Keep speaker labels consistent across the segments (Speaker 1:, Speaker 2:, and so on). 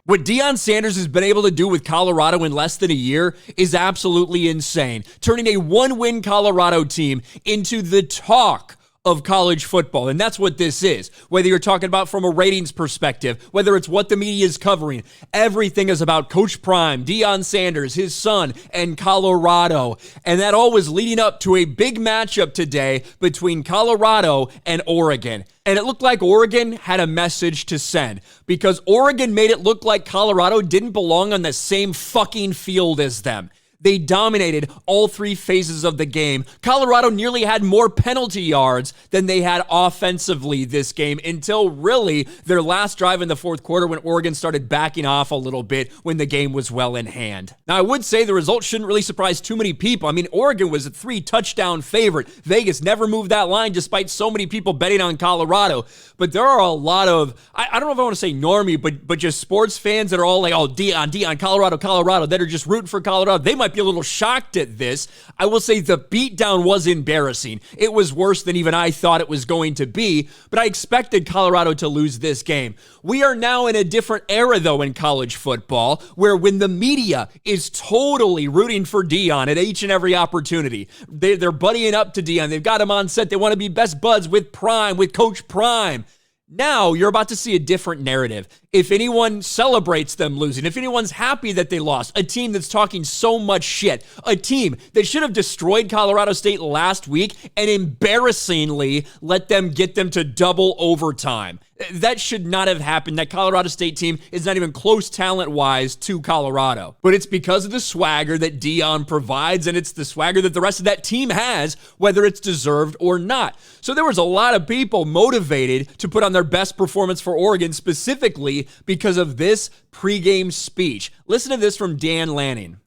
Speaker 1: What Deion Sanders has been able to do with Colorado in less than a year is absolutely insane, turning a one-win Colorado team into the talk of college football. And that's what this is. Whether you're talking about from a ratings perspective, whether it's what the media is covering, everything is about Coach Prime, Deion Sanders, his son, and Colorado. And that all was leading up to a big matchup today between Colorado and Oregon. And it looked like Oregon had a message to send because Oregon made it look like Colorado didn't belong on the same fucking field as them. They dominated all three phases of the game. Colorado nearly had more penalty yards than they had offensively this game until really their last drive in the fourth quarter when Oregon started backing off a little bit when the game was well in hand. Now, I would say the result shouldn't really surprise too many people. I mean, Oregon was a 3-touchdown favorite. Vegas never moved that line despite so many people betting on Colorado. But there are a lot of, I don't know if I want to say normie, but just sports fans that are all like, oh, Deion, Colorado, that are just rooting for Colorado. They might be a little shocked at this. I will say the beatdown was embarrassing. It was worse than even I thought it was going to be, but I expected Colorado to lose this game. We are now in a different era, though, in college football, where when the media is totally rooting for Deion at each and every opportunity, they're buddying up to Deion. They've got him on set. They want to be best buds with Prime, with Coach Prime. Now you're about to see a different narrative. If anyone celebrates them losing, if anyone's happy that they lost, a team that's talking so much shit, a team that should have destroyed Colorado State last week and embarrassingly let them get them to double overtime. That should not have happened. That Colorado State team is not even close talent-wise to Colorado. But it's because of the swagger that Deion provides, and it's the swagger that the rest of that team has, whether it's deserved or not. So there was a lot of people motivated to put on their best performance for Oregon, specifically because of this pregame speech. Listen to this from Dan Lanning.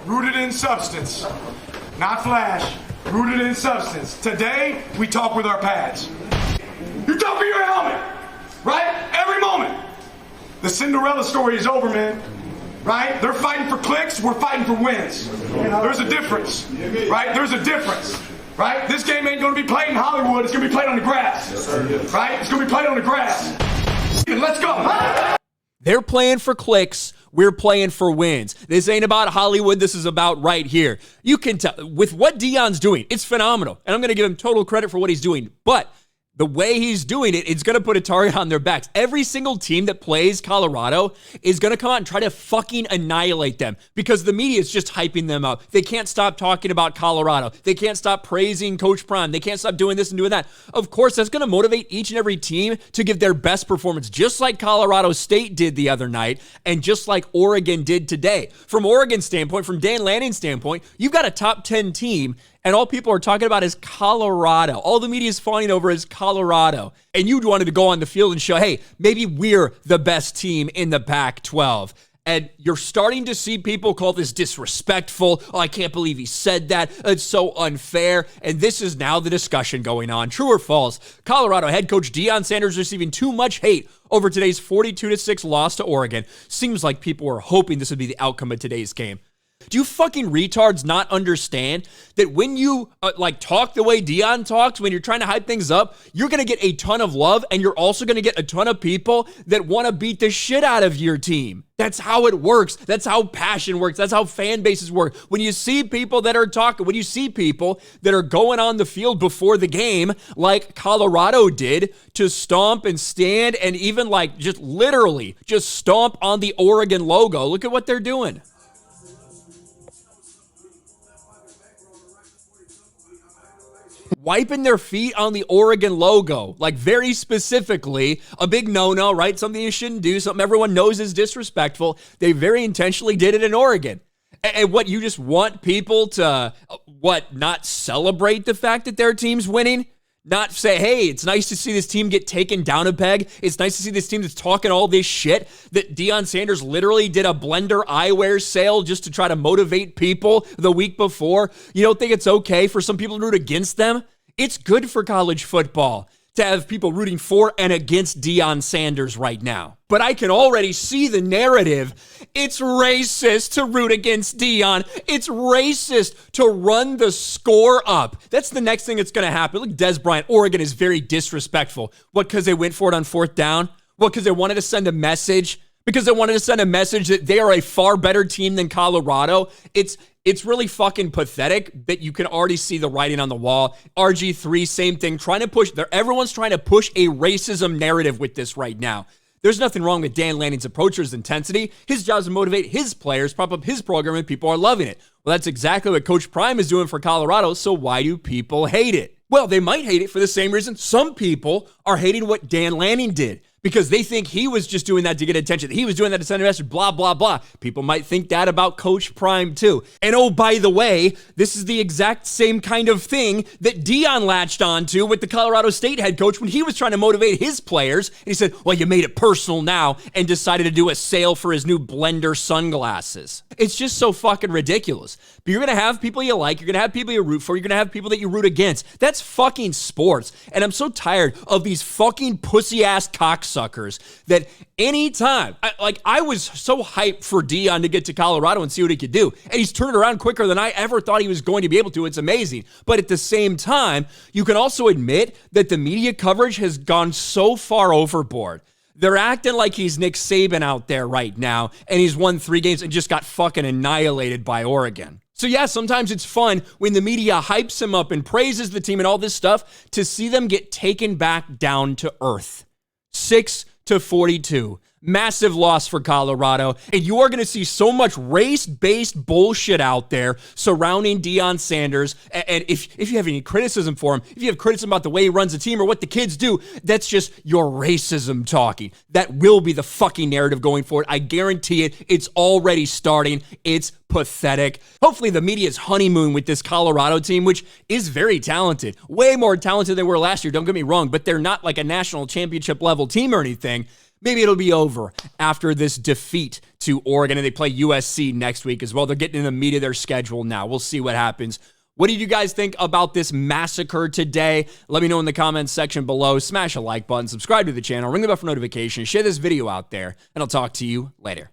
Speaker 2: Rooted in substance, not flash. Rooted in substance. Today, we talk with our pads. You talk with your helmet. Right? Every moment. The Cinderella story is over, man. Right? They're fighting for clicks. We're fighting for wins. There's a difference. Right? There's a difference. Right? This game ain't going to be played in Hollywood. It's going to be played on the grass. Right? It's going to be played on the grass. Let's go.
Speaker 1: They're playing for clicks. We're playing for wins. This ain't about Hollywood. This is about right here. You can tell with what Deion's doing, it's phenomenal. And I'm going to give him total credit for what he's doing. But the way he's doing it, it's going to put a target on their backs. Every single team that plays Colorado is going to come out and try to fucking annihilate them because the media is just hyping them up. They can't stop talking about Colorado. They can't stop praising Coach Prime. They can't stop doing this and doing that. Of course, that's going to motivate each and every team to give their best performance, just like Colorado State did the other night and just like Oregon did today. From Oregon's standpoint, from Dan Lanning's standpoint, you've got a top 10 team and all people are talking about is Colorado. All the media is fawning over is Colorado. And you wanted to go on the field and show, hey, maybe we're the best team in the Pac-12. And you're starting to see people call this disrespectful. Oh, I can't believe he said that. It's so unfair. And this is now the discussion going on. True or false? Colorado head coach Deion Sanders receiving too much hate over today's 42-6 loss to Oregon. Seems like people were hoping this would be the outcome of today's game. Do you fucking retards not understand that when you talk the way Deion talks, when you're trying to hype things up, you're going to get a ton of love and you're also going to get a ton of people that want to beat the shit out of your team. That's how it works. That's how passion works. That's how fan bases work. When you see people that are talking, when you see people that are going on the field before the game, like Colorado did, to stomp and stand and even just literally just stomp on the Oregon logo, look at what they're doing. Wiping their feet on the Oregon logo, very specifically, a big no-no, right? Something you shouldn't do, something everyone knows is disrespectful. They very intentionally did it in Oregon. And what, you just want people to, not celebrate the fact that their team's winning? Not say, hey, it's nice to see this team get taken down a peg. It's nice to see this team that's talking all this shit, that Deion Sanders literally did a Blender eyewear sale just to try to motivate people the week before. You don't think it's okay for some people to root against them? It's good for college football to have people rooting for and against Deion Sanders right now. But I can already see the narrative. It's racist to root against Deion. It's racist to run the score up. That's the next thing that's going to happen. Look, Des Bryant, Oregon is very disrespectful. What, because they went for it on fourth down? What, because they wanted to send a message because they wanted to send a message that they are a far better team than Colorado. It's really fucking pathetic that you can already see the writing on the wall. RG3, same thing, everyone's trying to push a racism narrative with this right now. There's nothing wrong with Dan Lanning's approach or his intensity. His job is to motivate his players, prop up his program, and people are loving it. Well, that's exactly what Coach Prime is doing for Colorado, so why do people hate it? Well, they might hate it for the same reason some people are hating what Dan Lanning did, because they think he was just doing that to get attention. He was doing that to send a message, blah, blah, blah. People might think that about Coach Prime too. And oh, by the way, this is the exact same kind of thing that Deion latched onto with the Colorado State head coach when he was trying to motivate his players. And he said, well, you made it personal now, and decided to do a sale for his new Blender sunglasses. It's just so fucking ridiculous. But you're going to have people you like. You're going to have people you root for. You're going to have people that you root against. That's fucking sports. And I'm so tired of these fucking pussy-ass cocksuckers that anytime, I was so hyped for Deion to get to Colorado and see what he could do. And he's turned around quicker than I ever thought he was going to be able to. It's amazing. But at the same time, you can also admit that the media coverage has gone so far overboard. They're acting like he's Nick Saban out there right now, and he's won 3 games and just got fucking annihilated by Oregon. So yeah, sometimes it's fun when the media hypes him up and praises the team and all this stuff to see them get taken back down to earth. 6-42. Massive loss for Colorado. And you are going to see so much race-based bullshit out there surrounding Deion Sanders. And if you have any criticism for him, if you have criticism about the way he runs the team or what the kids do, that's just your racism talking. That will be the fucking narrative going forward. I guarantee it. It's already starting. It's pathetic. Hopefully the media's honeymoon with this Colorado team, which is very talented, way more talented than they were last year, don't get me wrong, but they're not like a national championship level team or anything. Maybe it'll be over after this defeat to Oregon, and they play USC next week as well. They're getting in the meat of their schedule now. We'll see what happens. What did you guys think about this massacre today? Let me know in the comments section below. Smash a like button, subscribe to the channel, ring the bell for notifications, share this video out there, and I'll talk to you later.